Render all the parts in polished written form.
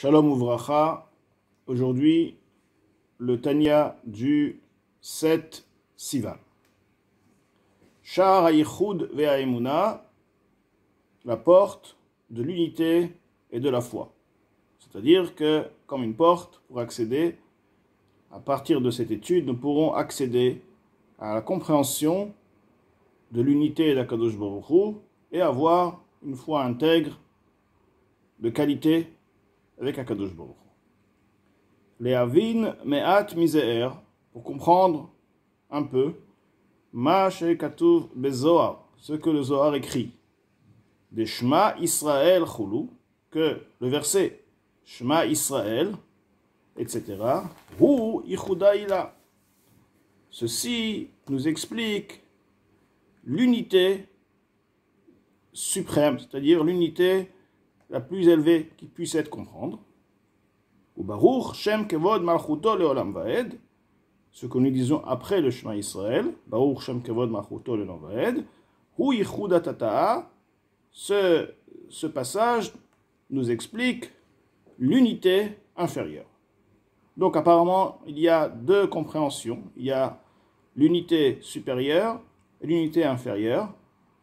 Shalom Uvracha. Aujourd'hui, le Tanya du 7 Sivan. Sha'ar HaYichud ve'ha'emuna, la porte de l'unité et de la foi. C'est-à-dire que, comme une porte, pour accéder, à partir de cette étude, nous pourrons accéder à la compréhension de l'unité d'Akadosh Baruch Hu et avoir une foi intègre de qualité avec Akadosh Baruch Hu. Lehavin me'at mize'er, pour comprendre un peu, ma she'katuv bezohar, ce que le Zohar écrit. Des Shema Israël chulu, que le verset Shema Israël, etc. Hu yichuda ila. Ceci nous explique l'unité suprême, c'est-à-dire l'unité la plus élevée qui puisse être comprendre. Ou Baruch Shem Kevod Malchuto Leolam Vaed, ce que nous disons après le Shema Israël, Baruch Shem Kevod Malchuto Leolam Vaed, Hu Yichuda Tata'a, ce passage nous explique l'unité inférieure. Donc apparemment, il y a deux compréhensions. Il y a l'unité supérieure et l'unité inférieure.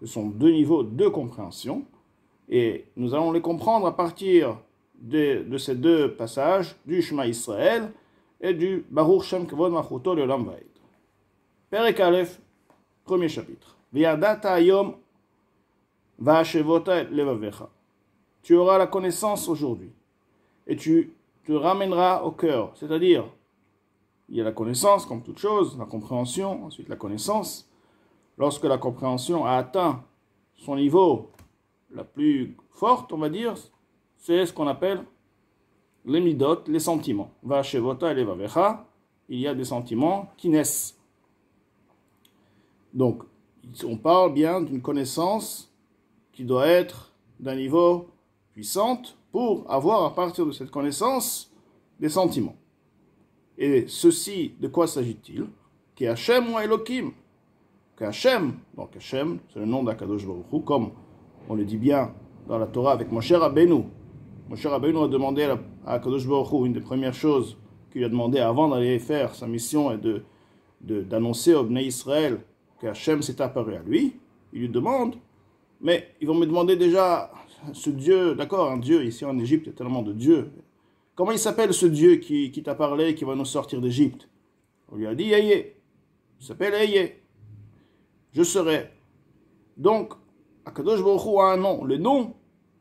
Ce sont deux niveaux de compréhension. Et nous allons les comprendre à partir de ces deux passages, du Shema Israël et du Baruch Shem Kevod Malchuto Leolam Vaed. Perek Aleph, premier chapitre. V'yadata hayom va'ashevota et levavecha. Tu auras la connaissance aujourd'hui et tu te ramèneras au cœur. C'est-à-dire, il y a la connaissance comme toute chose, la compréhension, ensuite la connaissance. Lorsque la compréhension a atteint son niveau la plus forte, on va dire, c'est ce qu'on appelle les midot, les sentiments. Va'ashevota et levavecha, il y a des sentiments qui naissent. Donc, on parle bien d'une connaissance qui doit être d'un niveau puissant pour avoir à partir de cette connaissance des sentiments. Et ceci, de quoi s'agit-il? Ki Hashem ou Elohim. Que Hashem, donc Hashem, c'est le nom d'Akadosh Baruch Hu, comme on le dit bien dans la Torah avec Moshe Rabbeinu. Moshe Rabbeinu a demandé à Akadosh Baruch Hu, une des premières choses qu'il lui a demandé avant d'aller faire sa mission et d'annoncer au Bnei Israël que Hashem s'est apparu à lui. Il lui demande, mais ils vont me demander déjà, ce Dieu, d'accord, un Dieu, ici en Égypte, il y a tellement de dieux. Comment il s'appelle ce Dieu qui t'a parlé, qui va nous sortir d'Égypte? On lui a dit, Yeye. Il s'appelle Yeye. Je serai. Donc, Akadosh Baruch Hu a un nom. Le nom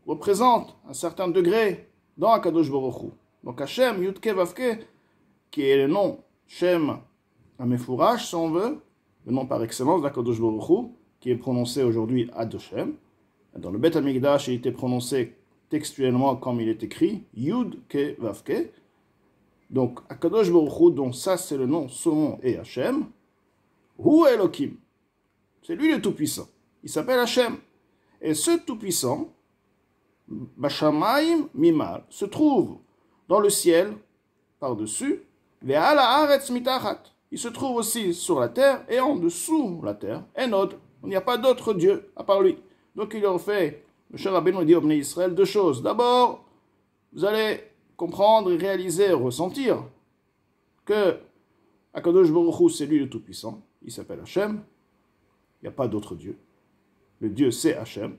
représente un certain degré dans Akadosh Baruch Hu. Donc Hashem, Yudke Vavke, qui est le nom Shem Amefourash, si on veut, le nom par excellence d'Akadosh Baruch Hu, qui est prononcé aujourd'hui Ad Hashem. Dans le Bet HaMikdash, il était prononcé textuellement comme il est écrit, Yudke Vavke. Donc Akadosh Baruch Hu, dont ça c'est le nom, son nom est Hashem. Hu Elohim. C'est lui le Tout-Puissant. Il s'appelle Hashem. Et ce Tout-Puissant, Bashamaim Mimal, se trouve dans le ciel, par-dessus, Ve'al haaretz mitachat. Il se trouve aussi sur la terre et en dessous la terre. Enod. Il n'y a pas d'autre Dieu à part lui. Donc il leur fait, le cher Rabbeinu dit au Bnei Israël deux choses. D'abord, vous allez comprendre et réaliser, ressentir que Akadosh Baruch Hu, c'est lui le Tout-Puissant. Il s'appelle Hashem. Il n'y a pas d'autre Dieu. Le Dieu, c'est Hashem.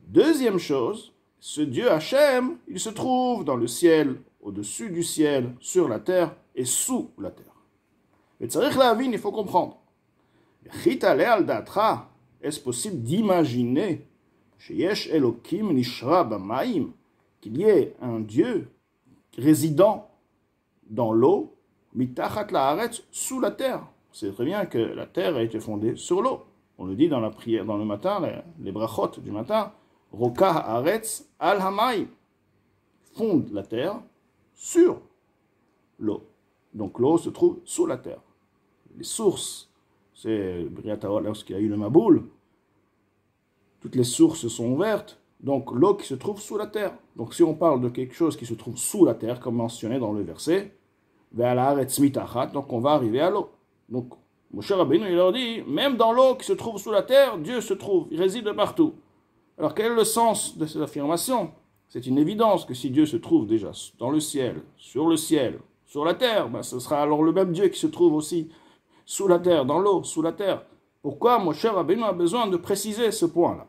Deuxième chose, ce Dieu Hashem, il se trouve dans le ciel, au-dessus du ciel, sur la terre et sous la terre. Mais tzarich lahavin, il faut comprendre. Est-ce possible d'imaginer sheyesh Elokim nishra b'mayim, qu'il y ait un Dieu résident dans l'eau, mitachat la'aretz, sous la terre? C'est très bien que la terre a été fondée sur l'eau. On le dit dans la prière, dans le matin, les brachot du matin, Roka haaretz al hamayim, fonde la terre sur l'eau. Donc l'eau se trouve sous la terre. Les sources, c'est lorsqu'il y a eu le Maboul, toutes les sources sont ouvertes, donc l'eau qui se trouve sous la terre. Donc si on parle de quelque chose qui se trouve sous la terre, comme mentionné dans le verset, ve'al haaretz mitachat, donc on va arriver à l'eau. Donc, Moshe Rabbeinu, il leur dit, même dans l'eau qui se trouve sous la terre, Dieu se trouve, il réside de partout. Alors, quel est le sens de cette affirmation? C'est une évidence que si Dieu se trouve déjà dans le ciel, sur la terre, ben ce sera alors le même Dieu qui se trouve aussi sous la terre, dans l'eau, sous la terre. Pourquoi Moshe Rabbeinu a besoin de préciser ce point-là?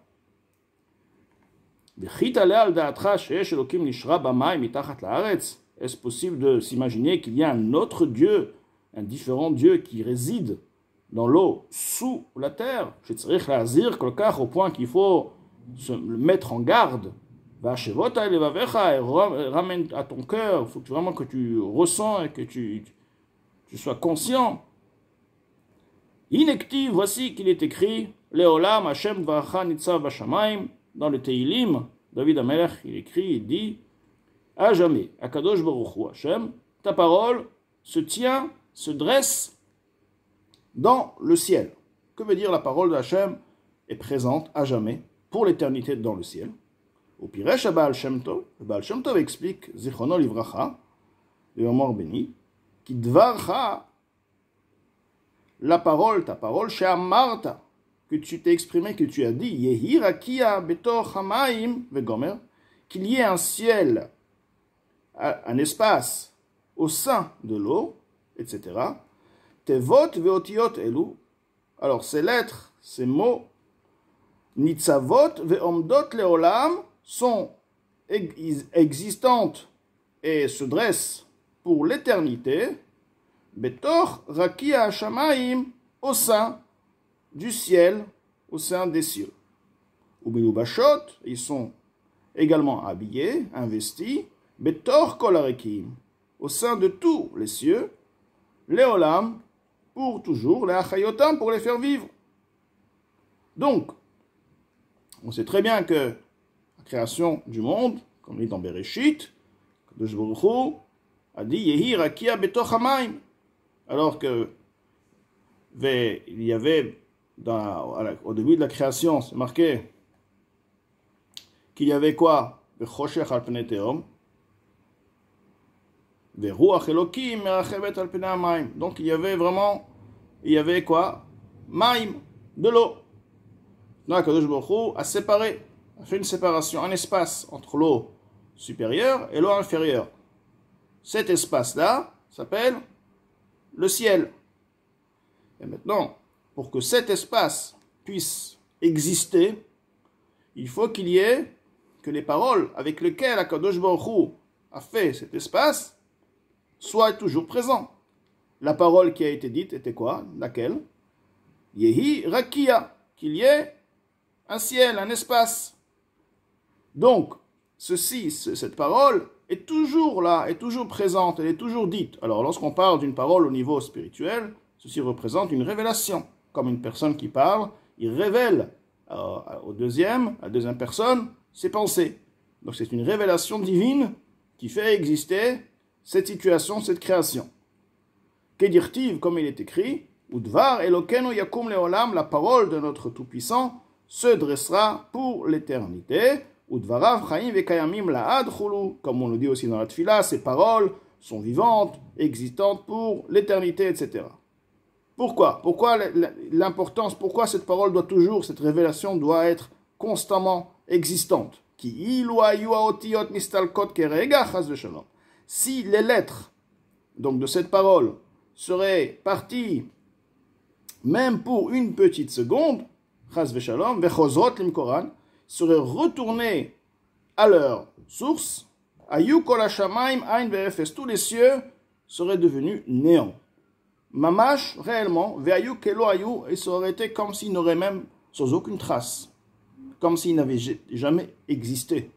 Est-ce possible de s'imaginer qu'il y a un autre Dieu, un différent Dieu qui réside dans l'eau, sous la terre? Au point qu'il faut se mettre en garde. Ramène à ton cœur, il faut vraiment que tu ressens et que tu sois conscient. Inactive, voici qu'il est écrit Leolam Hashem Varacha Nitzav Bashamayim. Dans le Teilim, David Amelech, il écrit et dit à jamais, Akadosh Baruch Hu Hashem, ta parole se tient, se dresse dans le ciel. Que veut dire la parole de Hashem est présente à jamais, pour l'éternité dans le ciel? Au Piresh Baal Shem Tov, le Baal Shem Tov explique, Zichrono Livracha, le mort béni, qui dvarcha, la parole, ta parole, chez Amarta, que tu t'es exprimé, que tu as dit, Yehi Rakia Betor Hamaim Vegomer, qu'il y ait un ciel, un espace au sein de l'eau, etc. Tevot Veotiot Elu, alors ces lettres, ces mots, Nitzavot Veomdot Leolam, sont existantes et se dressent pour l'éternité, Betor Rakia Hashamaim, au sein du ciel, au sein des cieux. Ubeyubashot, ils sont également habillés, investis, Betor Kol Harekim, au sein de tous les cieux, Leolam, pour toujours, les Achayotam, pour les faire vivre. Donc, on sait très bien que la création du monde, comme il est dans Bereshit, Kadosh Baruch Hu a dit Yehi Rakia Betoch Hamaim, alors que il y avait au début de la création, c'est marqué qu'il y avait quoi? Bechoshech al pnei tehom, veruach Elokim merachevet al pnei hamayim. Donc il y avait quoi? Maim, de l'eau. Donc Kadosh Baruch Hu a séparé, a fait une séparation, un espace entre l'eau supérieure et l'eau inférieure. Cet espace-là s'appelle le ciel. Et maintenant, pour que cet espace puisse exister, il faut qu'il y ait que les paroles avec lesquelles Akadosh Baruch Hu a fait cet espace soient toujours présentes. La parole qui a été dite était quoi? Laquelle? Yehi Rakia, qu'il y ait un ciel, un espace. Donc, cette parole est toujours là, est toujours présente, elle est toujours dite. Alors, lorsqu'on parle d'une parole au niveau spirituel, ceci représente une révélation. Comme une personne qui parle, il révèle à la deuxième personne, ses pensées. Donc, c'est une révélation divine qui fait exister cette situation, cette création. Kedirtiv, comme il est écrit, Udvar Elokenu Yakum Leolam, la parole de notre Tout-Puissant se dressera pour l'éternité. Udvarav Chaim Vekayamim Laad Chulu, comme on le dit aussi dans la Tfila, ces paroles sont vivantes, existantes pour l'éternité, etc. Pourquoi? Pourquoi l'importance? Pourquoi cette parole doit toujours, cette révélation doit être constamment existante? Si les lettres donc de cette parole seraient parties même pour une petite seconde, seraient retournées à leur source, tous les cieux seraient devenus néants. Mamash, réellement, et ça aurait été comme s'il n'aurait même, sans aucune trace, comme s'il n'avait jamais existé.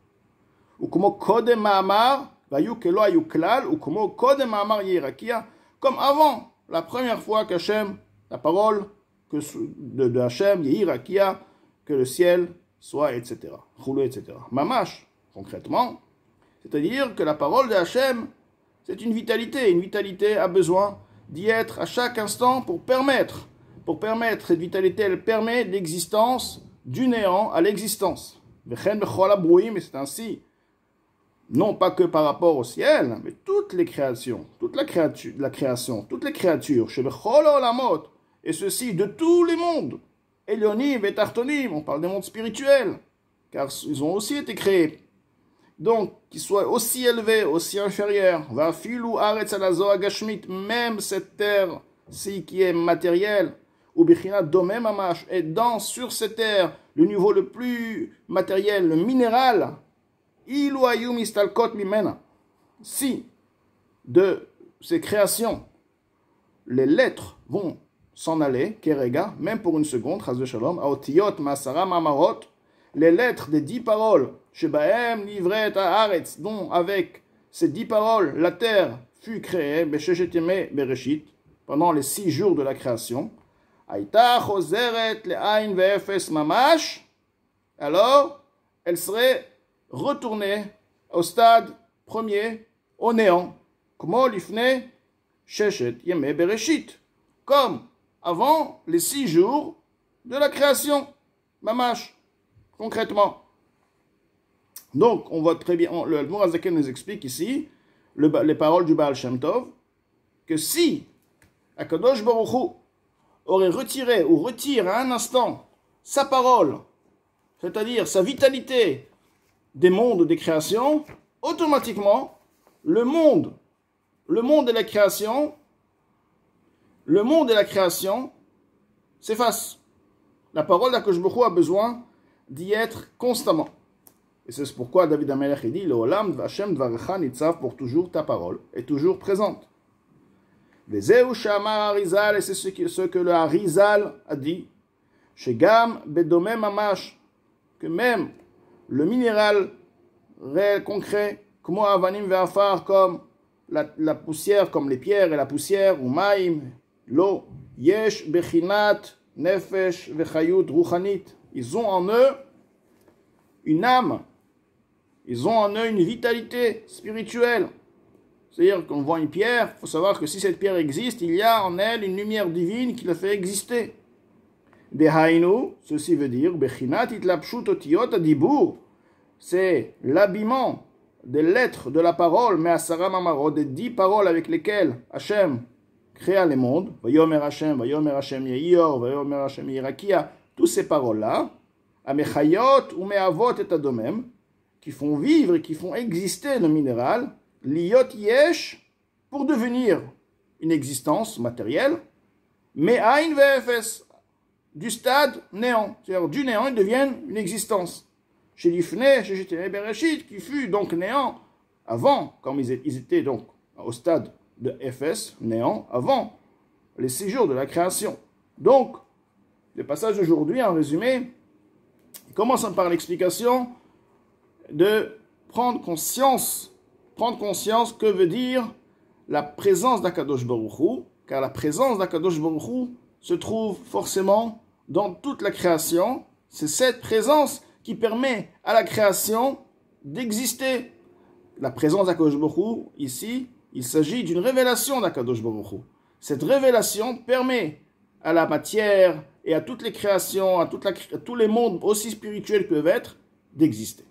Ou comme Kodem Mahamar, ou comme Kodem Mahamar Yerakia, comme avant, la première fois qu'Hachem, la parole de Hachem, Yerakia, que le ciel soit, etc. Roulé, etc. Mamash, concrètement, c'est-à-dire que la parole de Hachem, c'est une vitalité a besoin d'y être à chaque instant pour permettre cette vitalité, elle permet l'existence du néant à l'existence. Et c'est ainsi, non pas que par rapport au ciel, mais toutes les créations, toutes les créatures, et ceci de tous les mondes, Elyonim et Tartonim, on parle des mondes spirituels, car ils ont aussi été créés. donc qui soit aussi élevé, aussi inférieur, va filou aretz alazo agashmit, même cette terre-ci qui est matérielle, ou bichinat domem amash, et sur cette terre, le niveau le plus matériel, le minéral, ilu ayum istalkot mimena, si de ces créations, les lettres vont s'en aller, kerega, même pour une seconde, chas de shalom, aotiyot masara mamarot, les lettres des 10 paroles, shebahem livret haaretz, dont avec ces 10 paroles, la terre fut créée, beshesheteme bereshit, pendant les 6 jours de la création, aïta chozeret le'ain ve'efes mamash, alors elle serait retournée au stade premier, au néant, comme l'ifne sheshet yeme bereshit, comme avant les 6 jours de la création, mamash, concrètement. Donc, on voit très bien, le Admor HaZaken nous explique ici, les paroles du Baal Shem Tov, que si Akadosh Baruch Hu aurait retiré ou retire à un instant sa parole, c'est-à-dire sa vitalité des mondes des créations, automatiquement, le monde et la création s'efface. La parole d'Akadosh Baruch Hu a besoin d'y être constamment. Et c'est pourquoi David HaMelech dit le Olam Hashem Dvarecha Nitzav, pour toujours ta parole est toujours présente. Vezeu Shamar Arizal, et c'est ce que le Arizal a dit, Shegam Bedome Mamash, que même le minéral réel, concret, comme Avanim Ve'afar, comme la poussière, comme les pierres et la poussière, ou Maim, l'eau, Yesh Bechinat Nefesh Vechayut Ruchanit, ils ont en eux une âme, ils ont en eux une vitalité spirituelle. C'est-à-dire qu'on voit une pierre, il faut savoir que si cette pierre existe, il y a en elle une lumière divine qui la fait exister. Dehainu, ceci veut dire, Bechinat itlapshut otiyot adibur, c'est l'habillement des lettres de la parole, mais asara mamarot, des 10 paroles avec lesquelles Hachem créa les mondes, Vayomer Hachem Yehior, Vayomer Hachem Yirakia, toutes ces paroles-là, Amechayot ou Meavot et Adomem, qui font vivre et qui font exister le minéral, Liot Yesh, pour devenir une existence matérielle, mais Ain Vefes, du stade néant, c'est-à-dire du néant, ils deviennent une existence. Chez l'Ifne, chez Jetene Bereshit, qui fut donc néant avant, comme ils étaient donc au stade de Ephes, néant, avant les 6 jours de la création. Donc, le passage d'aujourd'hui, en résumé, commence par l'explication de prendre conscience que veut dire la présence d'Akadosh Baruch Hu, car la présence d'Akadosh Baruch Hu se trouve forcément dans toute la création. C'est cette présence qui permet à la création d'exister. La présence d'Akadosh Baruch Hu, ici, il s'agit d'une révélation d'Akadosh Baruch Hu. Cette révélation permet à la matière et à toutes les créations, à tous les mondes aussi spirituels peuvent être, d'exister.